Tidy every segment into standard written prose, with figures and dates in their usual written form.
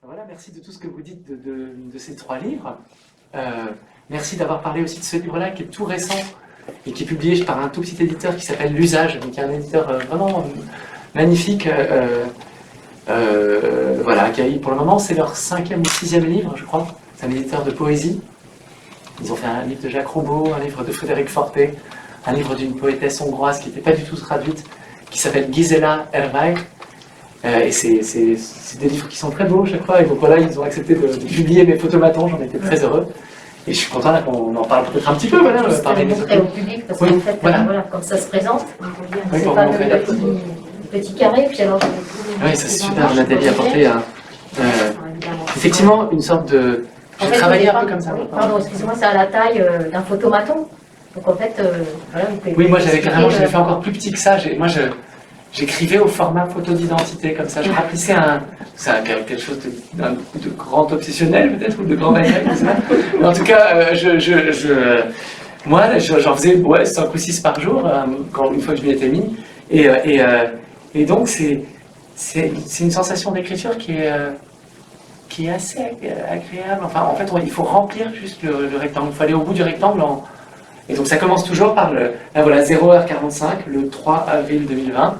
Voilà, merci de tout ce que vous dites de ces 3 livres. Merci d'avoir parlé aussi de ce livre-là qui est tout récent et qui est publié par un tout petit éditeur qui s'appelle L'Usage, qui est un éditeur vraiment magnifique. Voilà, pour le moment, c'est leur 5e ou 6e livre, je crois. C'est un éditeur de poésie. Ils ont fait un livre de Jacques Roubaud, un livre de Frédéric Fortet, un livre d'une poétesse hongroise qui n'était pas du tout traduite, qui s'appelle Gisela Erweig. Et c'est des livres qui sont très beaux chaque fois. Et donc voilà, ils ont accepté de publier mes photomatons, j'en étais très heureux. Et je suis content là qu'on en parle peut-être un petit peu. Voilà, parler montrer au public, parce qu'en fait, voilà, comme ça se présente, oui, c'est pas le petit carré, puis alors... Oui, c'est super, Nathalie a apporté effectivement une sorte de... J'ai travaillé un peu comme ça. Pardon, excusez-moi, c'est à la taille d'un photomaton. Donc en fait, voilà, vous pouvez... Oui, moi j'avais carrément, je l'ai fait encore plus petit que ça. Moi j'écrivais au format photo d'identité, comme ça. Je remplissais quelque chose de grand obsessionnel, peut-être, ou de grand maniaque, mais en tout cas, moi, j'en faisais 5 ou 6 par jour, une fois que je m'y étais mis. Et donc, c'est une sensation d'écriture qui est assez agréable. Enfin, en fait, il faut remplir juste le rectangle. Il faut aller au bout du rectangle. Et donc, ça commence toujours par là, voilà, 0h45, le 3 avril 2020.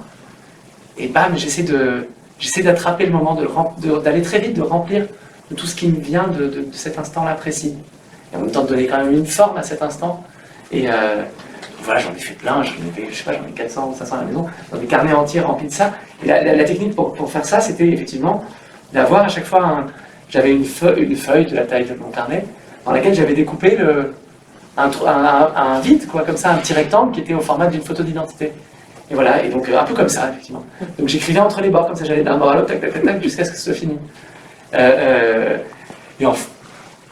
Et bam, j'essaie d'attraper le moment, d'aller très vite, de remplir de tout ce qui me vient de cet instant-là précis. Et en même temps, de donner quand même une forme à cet instant. Et voilà, j'en ai fait plein, j'en ai 400 ou 500 à la maison, dans des carnets entiers remplis de ça. Et la technique pour faire ça, c'était effectivement d'avoir à chaque fois j'avais une feuille de la taille de mon carnet, dans laquelle j'avais découpé un vide, quoi, comme ça, un petit rectangle qui était au format d'une photo d'identité. Et voilà, et donc un peu comme ça, effectivement. Donc j'écrivais entre les bords, comme ça j'allais d'un bord à l'autre, tac, tac, tac, tac, jusqu'à ce que ce soit fini. Et en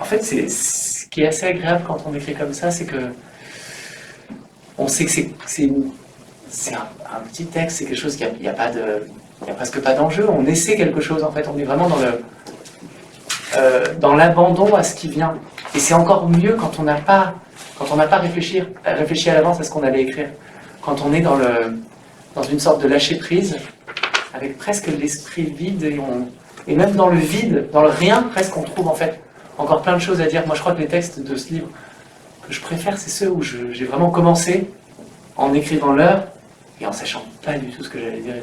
fait, ce qui est assez agréable quand on écrit comme ça, c'est que on sait que c'est un petit texte, c'est quelque chose qu'il n'y a presque pas d'enjeu. On essaie quelque chose, en fait, on est vraiment dans l'abandon à ce qui vient. Et c'est encore mieux quand on n'a pas réfléchi à l'avance à ce qu'on allait écrire. Quand on est dans une sorte de lâcher-prise, avec presque l'esprit vide, et même dans le vide, dans le rien, presque, on trouve en fait encore plein de choses à dire. Moi, je crois que les textes de ce livre que je préfère, c'est ceux où j'ai vraiment commencé en écrivant l'heure, et en sachant pas du tout ce que j'allais dire,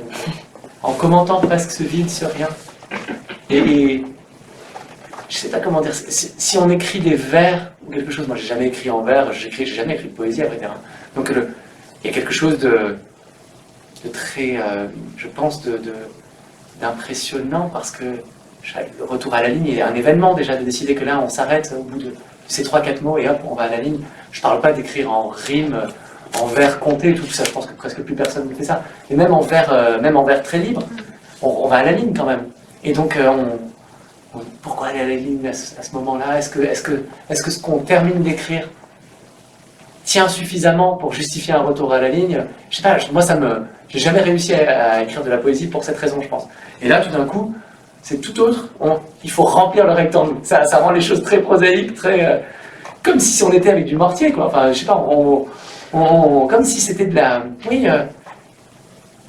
en commentant presque ce vide, ce rien. Et je sais pas comment dire, si on écrit des vers ou quelque chose, moi j'ai jamais écrit en vers, j'ai jamais écrit de poésie à vrai dire. Donc il y a quelque chose de très, je pense, d'impressionnant, parce que le retour à la ligne est un événement déjà, de décider que là on s'arrête au bout de ces 3-4 mots et hop, on va à la ligne. Je parle pas d'écrire en rime, en vers compté, tout ça, je pense que presque plus personne ne fait ça. Et même en vers très libre, on va à la ligne quand même. Et donc pourquoi aller à la ligne à ce moment-là? Est-ce que ce qu'on termine d'écrire tient suffisamment pour justifier un retour à la ligne? Je sais pas, moi j'ai jamais réussi à écrire de la poésie pour cette raison, je pense. Et là, tout d'un coup, c'est tout autre. Il faut remplir le rectangle. Ça rend les choses très prosaïques, très comme si on était avec du mortier, quoi. Enfin, je sais pas, comme si c'était de la... Oui,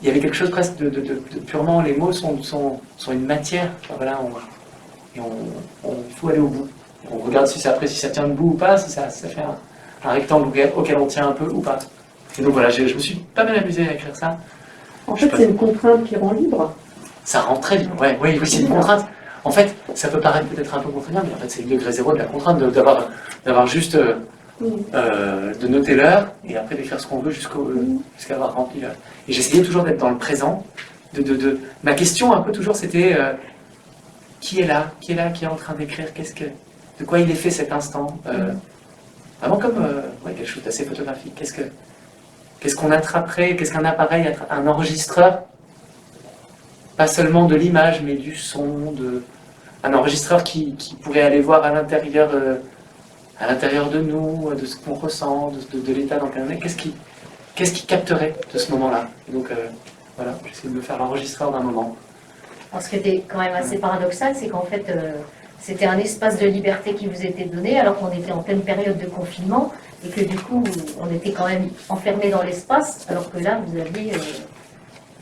il y avait quelque chose presque de purement... Les mots sont une matière. Enfin, voilà, il faut aller au bout. On regarde si ça tient debout ou pas, si ça fait un rectangle auquel on tient un peu ou pas. Et donc voilà, je me suis pas mal amusé à écrire ça. En fait, c'est une contrainte qui rend libre. Ça rend très libre, oui, c'est une contrainte. En fait, ça peut paraître peut-être un peu contraignant, mais en fait, c'est le degré zéro de la contrainte, d'avoir juste de noter l'heure et après d'écrire ce qu'on veut jusqu'à avoir rempli l'heure. Et j'essayais toujours d'être dans le présent. Ma question un peu toujours, c'était qui est là, qui est en train d'écrire, de quoi il est fait cet instant. Vraiment comme quelque chose d'assez photographique. Qu'est-ce qu'on attraperait, qu'est-ce qu'un appareil, un enregistreur, pas seulement de l'image, mais du son, un enregistreur qui pourrait aller voir à l'intérieur de nous, de ce qu'on ressent, de l'état dans lequel on est. Qu'est-ce qui capterait de ce moment-là? Et donc voilà, j'essaie de me faire l'enregistreur d'un moment. Alors, ce qui était quand même assez paradoxal, c'est qu'en fait, c'était un espace de liberté qui vous était donné, alors qu'on était en pleine période de confinement, et que du coup, on était quand même enfermé dans l'espace, alors que là, vous aviez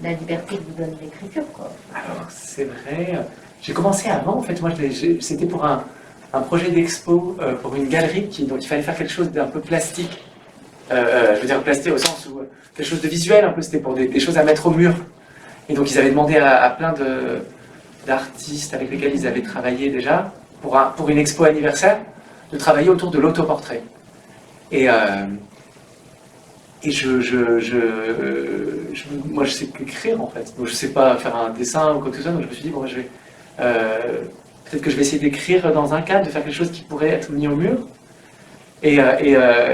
la liberté que vous donne l'écriture, quoi. Alors, c'est vrai. j'ai commencé avant, en fait, moi, c'était pour un projet d'expo, pour une galerie, donc il fallait faire quelque chose d'un peu plastique. Je veux dire plastique au sens où quelque chose de visuel, un peu, c'était pour des choses à mettre au mur. Et donc ils avaient demandé à plein d'artistes avec lesquels ils avaient travaillé déjà, pour une expo anniversaire, de travailler autour de l'autoportrait. Et moi je sais qu'écrire en fait, donc je sais pas faire un dessin ou quoi que ce soit, donc je me suis dit, bon, peut-être que je vais essayer d'écrire dans un cadre, de faire quelque chose qui pourrait être mis au mur. Et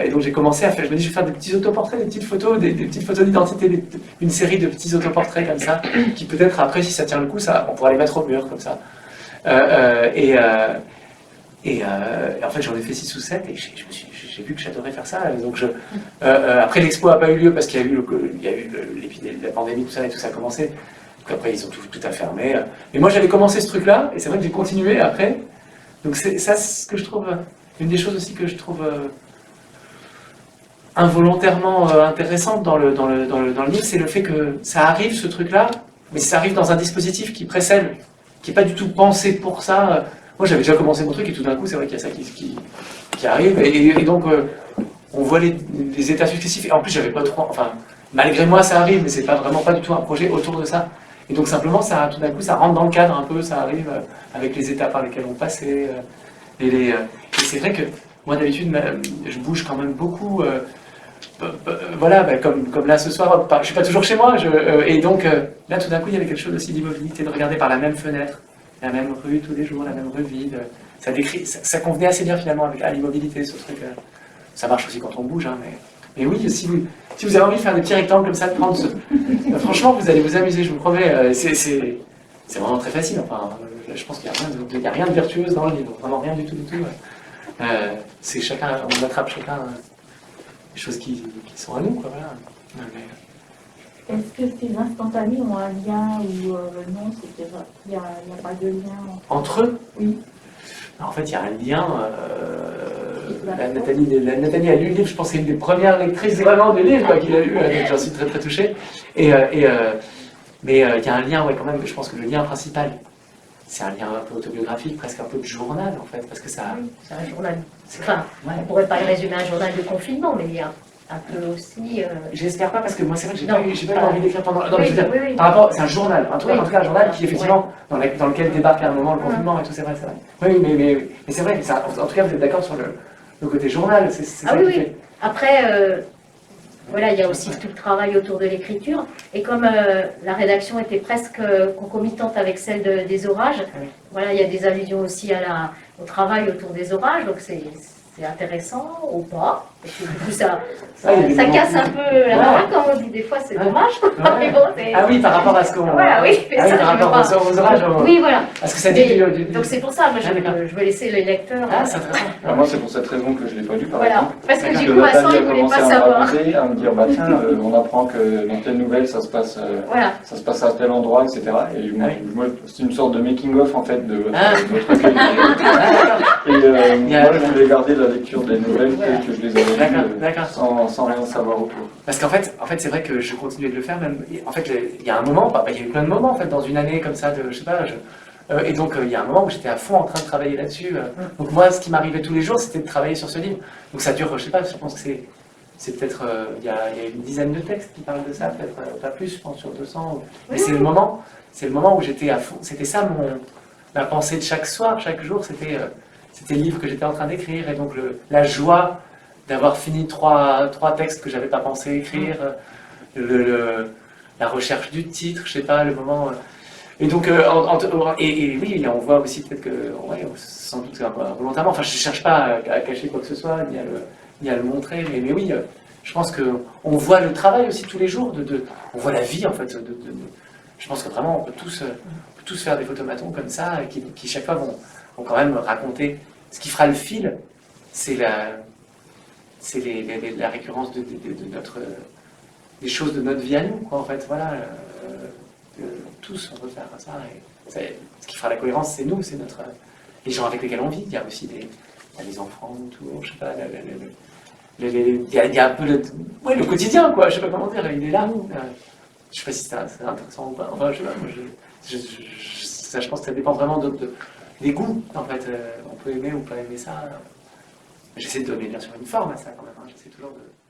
donc j'ai commencé à faire, je me dis je vais faire des petits autoportraits, des petites photos, des petites photos d'identité, une série de petits autoportraits comme ça, qui peut-être après si ça tient le coup, on pourra les mettre au mur comme ça. En fait j'en ai fait 6 ou 7 et j'ai vu que j'adorais faire ça. Et donc après l'expo n'a pas eu lieu parce qu'il y a eu, la pandémie, tout ça a commencé. Donc après ils ont tout à fermer. Mais moi j'avais commencé ce truc-là et c'est vrai que j'ai continué après. Donc c'est ça ce que je trouve... Une des choses aussi que je trouve involontairement intéressante dans le livre, c'est le fait que ça arrive, ce truc-là, mais ça arrive dans un dispositif qui précède, qui n'est pas du tout pensé pour ça. Moi, j'avais déjà commencé mon truc, et tout d'un coup, c'est vrai qu'il y a ça qui arrive, et donc, on voit les états successifs, et en plus, j'avais pas trop... Enfin, malgré moi, ça arrive, mais c'est pas vraiment pas du tout un projet autour de ça. Et donc, simplement, tout d'un coup, ça rentre dans le cadre un peu, ça arrive avec les étapes par lesquelles on passait, et c'est vrai que moi d'habitude je bouge quand même beaucoup, voilà, comme là ce soir, je suis pas toujours chez moi, et donc là tout d'un coup il y avait quelque chose aussi d'immobilité, de regarder par la même fenêtre, la même rue tous les jours, la même rue vide, ça convenait assez bien finalement à l'immobilité, ce truc. Ça marche aussi quand on bouge, hein, mais oui, si vous avez envie de faire des petits rectangles comme ça, de prendre franchement vous allez vous amuser, je vous promets, c'est vraiment très facile, enfin, je pense qu'il n'y a rien de virtuose dans le livre, vraiment rien du tout. C'est chacun, on attrape chacun des choses qui sont à nous, quoi, voilà. Est-ce que ces instantanés ont un lien ou non, il n'y a pas de lien entre eux? Oui. En fait, il y a un lien. Nathalie a lu le livre, je pense que c'est une des premières lectrices vraiment du livre qu'il a lu, donc j'en suis très très touché. Mais il y a un lien, ouais, quand même, je pense que le lien principal, c'est un lien un peu autobiographique, presque un peu de journal en fait, parce que ça... Oui, c'est un journal. Enfin, ouais. On ne pourrait pas résumer un journal de confinement, mais il y a un peu aussi... J'espère pas, parce que moi c'est vrai que j'ai pas eu envie d'écrire pendant... Non, mais je veux dire, oui. par rapport, c'est un journal, en tout cas un journal qui effectivement, dans lequel débarque à un moment le confinement et tout, c'est vrai. Oui, mais c'est vrai, en tout cas vous êtes d'accord sur le côté journal, c'est ça qui fait. Après... Voilà, il y a aussi tout le travail autour de l'écriture. Et comme la rédaction était presque concomitante avec celle des orages, voilà, il y a des allusions aussi au travail autour des orages, donc c'est intéressant ou pas. Parce que du coup, ça casse un peu la main, comme on dit des fois, c'est dommage. Mais bon, oui, par rapport à ce qu'on... Voilà, oui. Par rapport aux orages. Oui, voilà. Parce que ça dit donc c'est pour ça, moi, je vais laisser le lecteur... c'est intéressant. Moi, c'est pour cette raison que je ne l'ai pas lu, par voilà. exemple. Parce que du coup, Vincent, il ne voulait pas savoir. À me dire, bah tiens, on apprend que dans telle nouvelle, ça se passe à tel endroit, etc. Et moi, c'est une sorte de making-of, en fait, de votre recueil. Et moi, je voulais garder la lecture des nouvelles que je les avais lues sans rien savoir autour. Parce qu'en fait c'est vrai que je continuais de le faire, même. En fait, il y a un moment, il y a eu plein de moments, en fait, dans une année comme ça, je sais pas, et donc il y a un moment où j'étais à fond en train de travailler là-dessus. Donc moi, ce qui m'arrivait tous les jours, c'était de travailler sur ce livre. Donc ça dure, je sais pas, je pense que c'est peut-être, il y a une dizaine de textes qui parlent de ça, peut-être pas plus, je pense, sur 200. Mais c'est le moment où j'étais à fond, c'était ça ma pensée de chaque soir, chaque jour, c'était le livre que j'étais en train d'écrire, et donc la joie d'avoir fini trois textes que j'avais pas pensé écrire, la recherche du titre, je sais pas, le moment... Et donc, oui, on voit aussi peut-être que, sans doute volontairement, enfin je cherche pas à cacher quoi que ce soit, ni à le montrer, mais oui, je pense qu'on voit le travail aussi tous les jours, on voit la vie en fait, je pense que vraiment on peut tous faire des photomatons comme ça, qui chaque fois vont quand même raconter, ce qui fera le fil, c'est la récurrence des choses de notre vie à nous, quoi, en fait, voilà. Tous, on peut faire ça. Et ce qui fera la cohérence, c'est nous, c'est les gens avec lesquels on vit. Il y a aussi les enfants autour, je sais pas, il y a un peu le quotidien, quoi, je sais pas comment dire, il est là. Je sais pas si c'est intéressant ou pas, enfin, je sais pas, moi, ça, je pense que ça dépend vraiment des goûts, en fait. On peut aimer ou pas aimer ça. J'essaie de donner bien sûr une forme à ça quand même, hein. J'essaie toujours de...